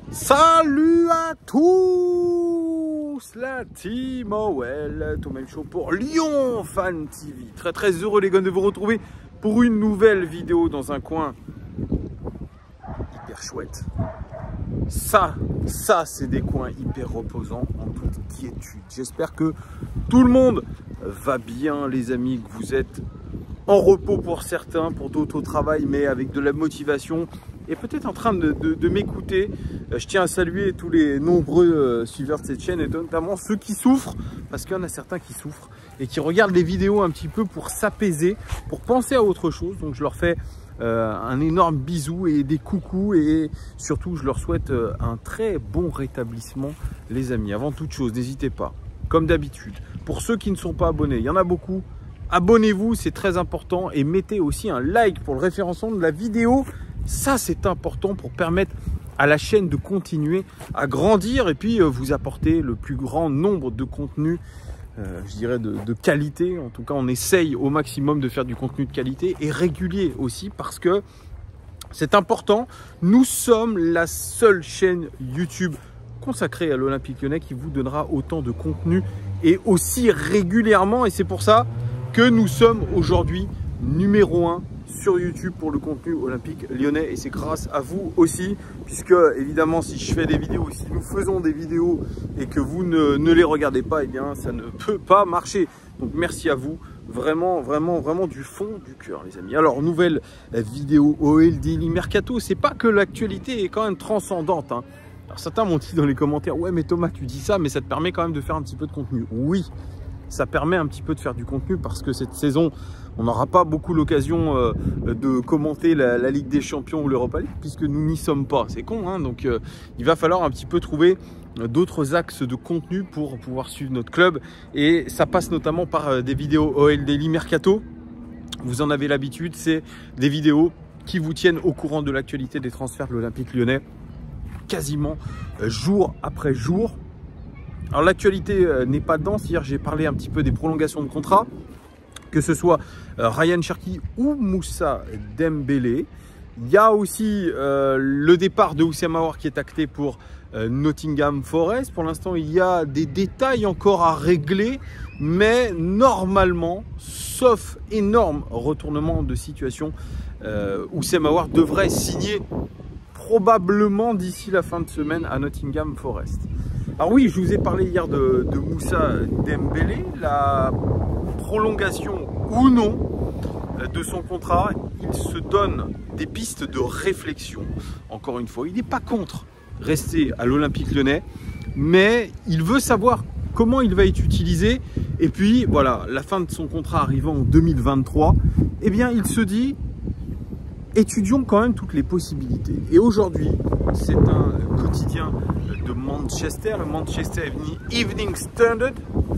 Salut à tous, la team OL, Thomas Show pour Lyon Fan TV. Très heureux les gars de vous retrouver pour une nouvelle vidéo dans un coin hyper chouette. Ça c'est des coins hyper reposants en toute quiétude. J'espère que tout le monde va bien les amis, que vous êtes en repos pour certains, pour d'autres au travail, mais avec de la motivation et peut-être en train de m'écouter. Je tiens à saluer tous les nombreux suiveurs de cette chaîne et notamment ceux qui souffrent, parce qu'il y en a certains qui souffrent et qui regardent les vidéos un petit peu pour s'apaiser, pour penser à autre chose. Donc je leur fais un énorme bisou et des coucous et surtout je leur souhaite un très bon rétablissement les amis. Avant toute chose, n'hésitez pas, comme d'habitude, pour ceux qui ne sont pas abonnés, il y en a beaucoup, abonnez-vous, c'est très important et mettez aussi un like pour le référencement de la vidéo. Ça, c'est important pour permettre à la chaîne de continuer à grandir et puis vous apporter le plus grand nombre de contenus, je dirais de qualité. En tout cas, on essaye au maximum de faire du contenu de qualité et régulier aussi parce que c'est important. Nous sommes la seule chaîne YouTube consacrée à l'Olympique Lyonnais qui vous donnera autant de contenu et aussi régulièrement. Et c'est pour ça que nous sommes aujourd'hui numéro 1 sur YouTube pour le contenu olympique lyonnais et c'est grâce à vous aussi puisque évidemment si je fais des vidéos, si nous faisons des vidéos et que vous ne les regardez pas, eh bien ça ne peut pas marcher. Donc merci à vous, vraiment du fond du cœur les amis. Alors nouvelle vidéo OL Daily Mercato, c'est pas que l'actualité est quand même transcendante hein. Alors certains m'ont dit dans les commentaires, ouais mais Thomas tu dis ça mais ça te permet quand même de faire un petit peu de contenu. Oui, ça permet un petit peu de faire du contenu parce que cette saison, on n'aura pas beaucoup l'occasion de commenter la Ligue des Champions ou l'Europa League puisque nous n'y sommes pas. C'est con, hein. Donc il va falloir un petit peu trouver d'autres axes de contenu pour pouvoir suivre notre club. Et ça passe notamment par des vidéos OL Daily Mercato. Vous en avez l'habitude, c'est des vidéos qui vous tiennent au courant de l'actualité des transferts de l'Olympique Lyonnais quasiment jour après jour. Alors l'actualité n'est pas dense. Hier j'ai parlé un petit peu des prolongations de contrat, que ce soit Ryan Cherki ou Moussa Dembélé. Il y a aussi le départ de Houssem Aouar qui est acté pour Nottingham Forest. Pour l'instant il y a des détails encore à régler, mais normalement, sauf énorme retournement de situation, Houssem Aouar devrait signer probablement d'ici la fin de semaine à Nottingham Forest. Alors oui, je vous ai parlé hier de Moussa Dembélé, la prolongation ou non de son contrat. Il se donne des pistes de réflexion. Encore une fois, il n'est pas contre rester à l'Olympique Lyonnais, mais il veut savoir comment il va être utilisé. Et puis voilà, la fin de son contrat arrivant en 2023, eh bien il se dit, étudions quand même toutes les possibilités. Et aujourd'hui, c'est un quotidien de Manchester, le Manchester Evening Standard,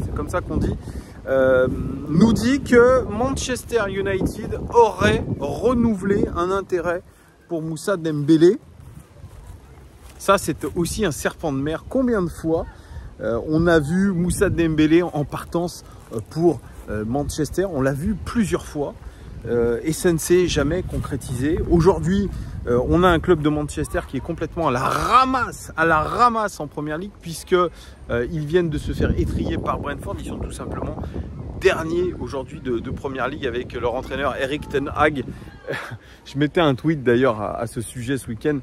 c'est comme ça qu'on dit, nous dit que Manchester United aurait renouvelé un intérêt pour Moussa Dembélé. Ça, c'est aussi un serpent de mer. Combien de fois on a vu Moussa Dembélé en partance pour Manchester? On l'a vu plusieurs fois. Et ça ne s'est jamais concrétisé. Aujourd'hui, on a un club de Manchester qui est complètement à la ramasse en première ligue puisque ils viennent de se faire étriller par Brentford. Ils sont tout simplement derniers aujourd'hui de première ligue avec leur entraîneur Erik ten Hag. Je mettais un tweet d'ailleurs à ce sujet ce week-end.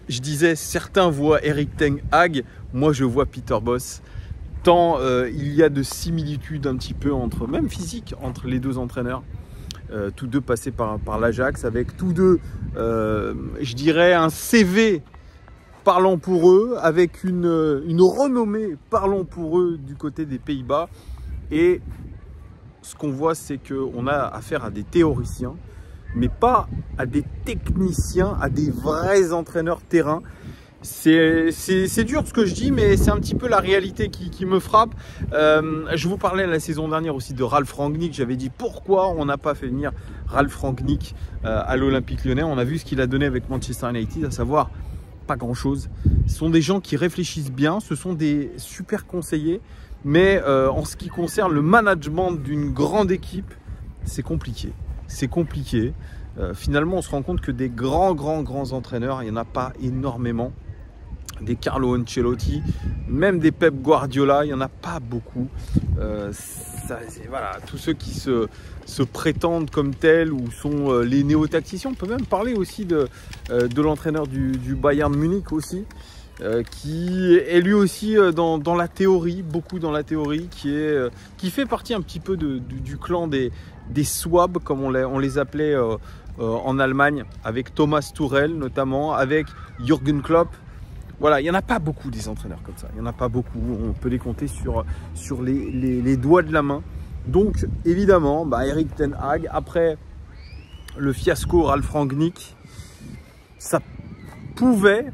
Je disais, certains voient Erik ten Hag, moi je vois Peter Bosz. Tant il y a de similitudes un petit peu entre, même physique, entre les deux entraîneurs. Tous deux passés par l'Ajax, avec tous deux, je dirais, un CV parlant pour eux, avec une renommée parlant pour eux du côté des Pays-Bas. Et ce qu'on voit, c'est qu'on a affaire à des théoriciens, mais pas à des techniciens, à des vrais entraîneurs terrain. C'est dur ce que je dis, mais c'est un petit peu la réalité qui me frappe. Je vous parlais la saison dernière aussi de Ralf Rangnick. J'avais dit pourquoi on n'a pas fait venir Ralf Rangnick à l'Olympique Lyonnais. On a vu ce qu'il a donné avec Manchester United, à savoir pas grand-chose. Ce sont des gens qui réfléchissent bien, ce sont des super conseillers. Mais en ce qui concerne le management d'une grande équipe, c'est compliqué. C'est compliqué. Finalement, on se rend compte que des grands entraîneurs, il n'y en a pas énormément. des Carlo Ancelotti, même des Pep Guardiola, il n'y en a pas beaucoup. Voilà, tous ceux qui se prétendent comme tels ou sont les néo-tacticiens. On peut même parler aussi de l'entraîneur du Bayern Munich aussi, qui est lui aussi dans la théorie, beaucoup dans la théorie, qui fait partie un petit peu du clan des Swab, comme on les appelait en Allemagne, avec Thomas Tuchel notamment, avec Jürgen Klopp. Voilà, il n'y en a pas beaucoup des entraîneurs comme ça. Il n'y en a pas beaucoup. On peut les compter sur les doigts de la main. Donc, évidemment, Erik ten Hag, après le fiasco Ralf Rangnick, ça pouvait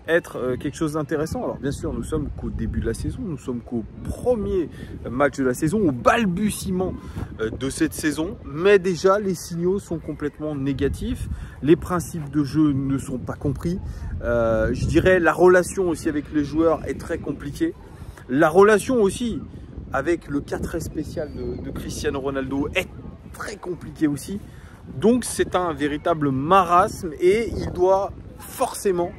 être quelque chose d'intéressant. Alors, bien sûr, nous sommes qu'au début de la saison. Nous sommes qu'au premier match de la saison, au balbutiement de cette saison. Mais déjà, les signaux sont complètement négatifs. Les principes de jeu ne sont pas compris. Je dirais la relation aussi avec les joueurs est très compliquée. La relation aussi avec le cas très spécial de Cristiano Ronaldo est très compliquée aussi. Donc c'est un véritable marasme et il doit forcément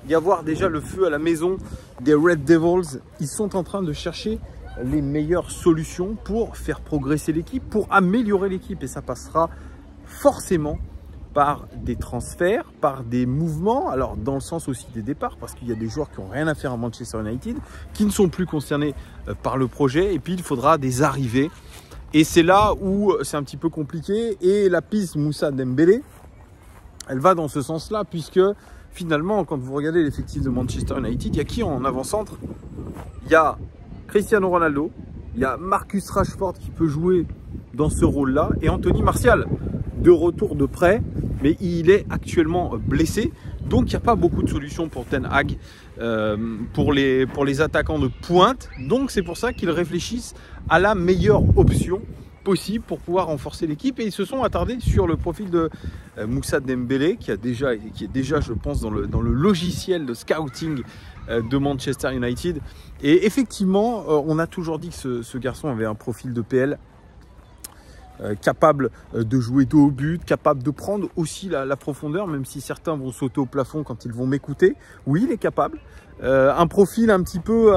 y avoir déjà le feu à la maison des Red Devils. Ils sont en train de chercher les meilleures solutions pour faire progresser l'équipe, pour améliorer l'équipe. Et ça passera forcément par des transferts, par des mouvements, alors dans le sens aussi des départs, parce qu'il y a des joueurs qui n'ont rien à faire à Manchester United, qui ne sont plus concernés par le projet, et puis il faudra des arrivées. Et c'est là où c'est un petit peu compliqué, et la piste Moussa Dembélé, elle va dans ce sens-là, puisque finalement, quand vous regardez l'effectif de Manchester United, il y a qui en avant-centre? Il y a Cristiano Ronaldo, il y a Marcus Rashford qui peut jouer dans ce rôle-là, et Anthony Martial, de retour de prêt, mais il est actuellement blessé. Donc, il n'y a pas beaucoup de solutions pour Ten Hag, pour les attaquants de pointe. Donc, c'est pour ça qu'ils réfléchissent à la meilleure option possible pour pouvoir renforcer l'équipe. Et ils se sont attardés sur le profil de Moussa Dembélé, qui est déjà, je pense, dans le logiciel de scouting de Manchester United. Et effectivement, on a toujours dit que ce garçon avait un profil de PL. Capable de jouer dos au but, capable de prendre aussi la profondeur, même si certains vont sauter au plafond quand ils vont m'écouter. Oui, il est capable. Un profil un petit peu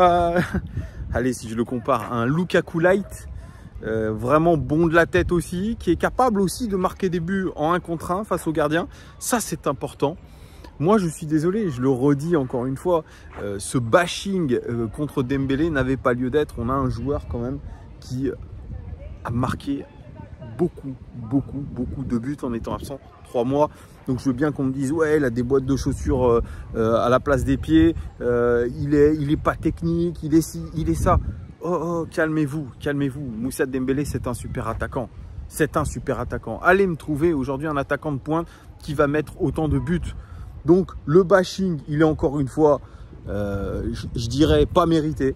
allez, si je le compare, un Lukaku light, vraiment bon de la tête aussi, qui est capable aussi de marquer des buts en 1 contre 1 face au gardien. Ça, c'est important. Moi, je suis désolé, je le redis encore une fois, ce bashing contre Dembélé n'avait pas lieu d'être. On a un joueur quand même qui a marqué beaucoup de buts en étant absent 3 mois. Donc je veux bien qu'on me dise ouais, il a des boîtes de chaussures à la place des pieds, il est pas technique, il est ci, il est ça. Oh, calmez-vous. Moussa Dembélé, c'est un super attaquant. Allez me trouver aujourd'hui un attaquant de pointe qui va mettre autant de buts. Donc le bashing, il est encore une fois, je dirais pas mérité,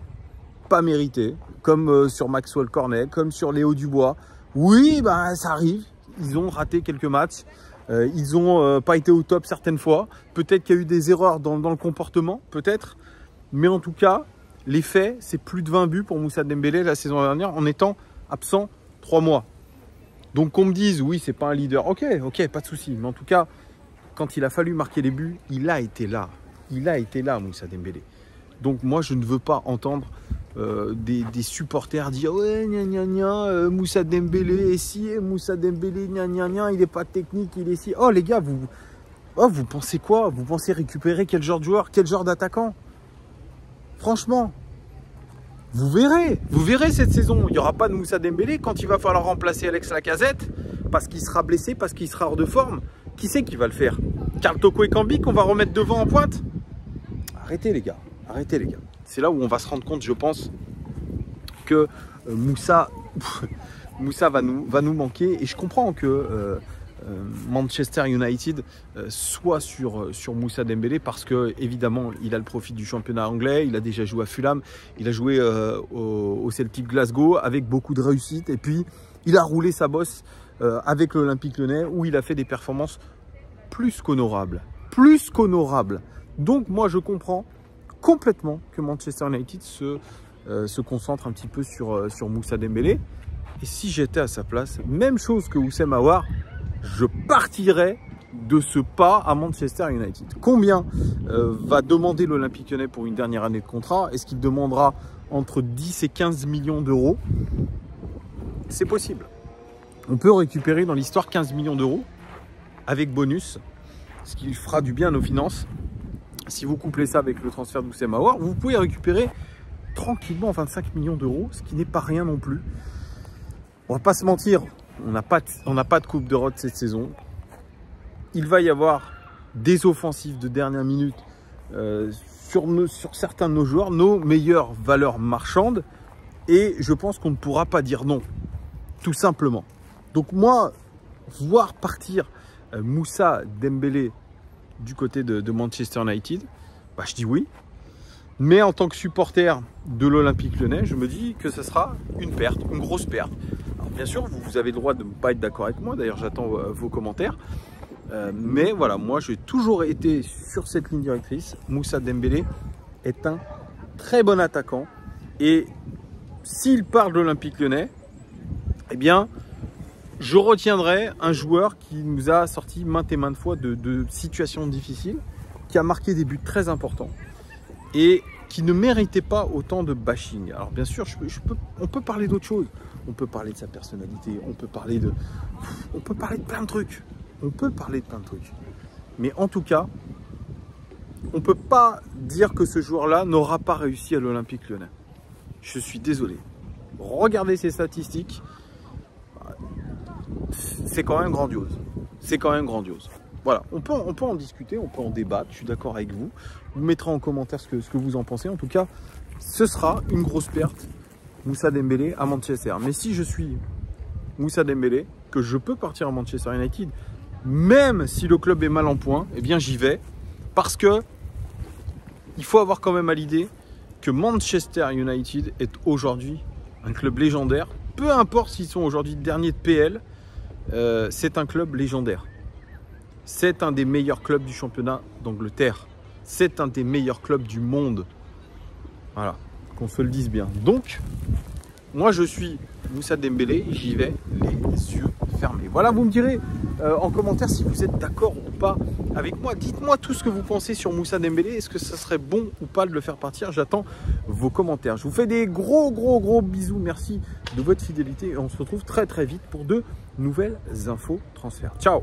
comme sur Maxwell Cornet, comme sur Léo Dubois. Oui, ça arrive. Ils ont raté quelques matchs. Ils n'ont pas été au top certaines fois. Peut-être qu'il y a eu des erreurs dans le comportement, peut-être. Mais en tout cas, les faits, c'est plus de 20 buts pour Moussa Dembélé la saison dernière en étant absent 3 mois. Donc qu'on me dise, oui, c'est pas un leader. Ok, pas de souci. Mais en tout cas, quand il a fallu marquer les buts, il a été là. Moussa Dembélé. Donc moi, je ne veux pas entendre des supporters dire ouais Moussa Dembélé est si, Moussa Dembélé il n'est pas technique, il est si. Oh les gars, vous pensez quoi? Vous pensez récupérer quel genre de joueur, quel genre d'attaquant? Franchement, vous verrez cette saison. Il n'y aura pas de Moussa Dembélé quand il va falloir remplacer Alex Lacazette parce qu'il sera blessé, parce qu'il sera hors de forme. Qui c'est qui va le faire? Carl Toko Ekambi qu'on va remettre devant en pointe? Arrêtez les gars. C'est là où on va se rendre compte, je pense, que Moussa va nous manquer. Et je comprends que Manchester United soit sur Moussa Dembélé parce que évidemment il a le profil du championnat anglais, il a déjà joué à Fulham, il a joué au Celtic Glasgow avec beaucoup de réussite. Et puis il a roulé sa bosse avec l'Olympique Lyonnais où il a fait des performances plus qu'honorables. Donc moi je comprends complètement que Manchester United se concentre un petit peu sur Moussa Dembélé. Et si j'étais à sa place, même chose que Houssem Aouar, je partirais de ce pas à Manchester United. Combien va demander l'Olympique Lyonnais pour une dernière année de contrat? Est-ce qu'il demandera entre 10 et 15 millions d'euros? C'est possible. On peut récupérer dans l'histoire 15 millions d'euros avec bonus, ce qui fera du bien à nos finances. Si vous couplez ça avec le transfert d'Oussem Aouar, vous pouvez récupérer tranquillement 25 millions d'euros, ce qui n'est pas rien non plus. On va pas se mentir, on n'a pas de Coupe d'Europe cette saison. Il va y avoir des offensives de dernière minute sur certains de nos joueurs, nos meilleures valeurs marchandes. Et je pense qu'on ne pourra pas dire non, tout simplement. Donc moi, voir partir Moussa Dembélé du côté de Manchester United, bah, je dis oui. Mais en tant que supporter de l'Olympique Lyonnais, je me dis que ce sera une perte, une grosse perte. Alors bien sûr, vous avez le droit de ne pas être d'accord avec moi. D'ailleurs, j'attends vos commentaires. Mais voilà, moi, j'ai toujours été sur cette ligne directrice. Moussa Dembélé est un très bon attaquant. Et s'il part de l'Olympique Lyonnais, eh bien, je retiendrai un joueur qui nous a sorti maintes et maintes fois de situations difficiles, qui a marqué des buts très importants et qui ne méritait pas autant de bashing. Alors bien sûr, on peut parler d'autre chose. On peut parler de sa personnalité, on peut parler de plein de trucs. On peut parler de plein de trucs. Mais en tout cas, on ne peut pas dire que ce joueur-là n'aura pas réussi à l'Olympique Lyonnais. Je suis désolé. Regardez ces statistiques. C'est quand même grandiose. C'est quand même grandiose. Voilà, on peut en discuter, on peut en débattre. Je suis d'accord avec vous. Vous mettrez en commentaire ce que vous en pensez. En tout cas, ce sera une grosse perte, Moussa Dembélé à Manchester. Mais si je suis Moussa Dembélé, que je peux partir à Manchester United, même si le club est mal en point, eh bien j'y vais. Parce que il faut avoir quand même à l'idée que Manchester United est aujourd'hui un club légendaire. Peu importe s'ils sont aujourd'hui derniers de PL, c'est un club légendaire. C'est un des meilleurs clubs du championnat d'Angleterre. C'est un des meilleurs clubs du monde. Voilà, qu'on se le dise bien. Donc, moi je suis Moussa Dembélé, j'y vais les yeux fermés. Voilà, vous me direz en commentaire si vous êtes d'accord ou pas avec moi. Dites-moi tout ce que vous pensez sur Moussa Dembélé. Est-ce que ça serait bon ou pas de le faire partir? J'attends vos commentaires. Je vous fais des gros bisous. Merci de votre fidélité et on se retrouve très vite pour de nouvelles infos transferts. Ciao!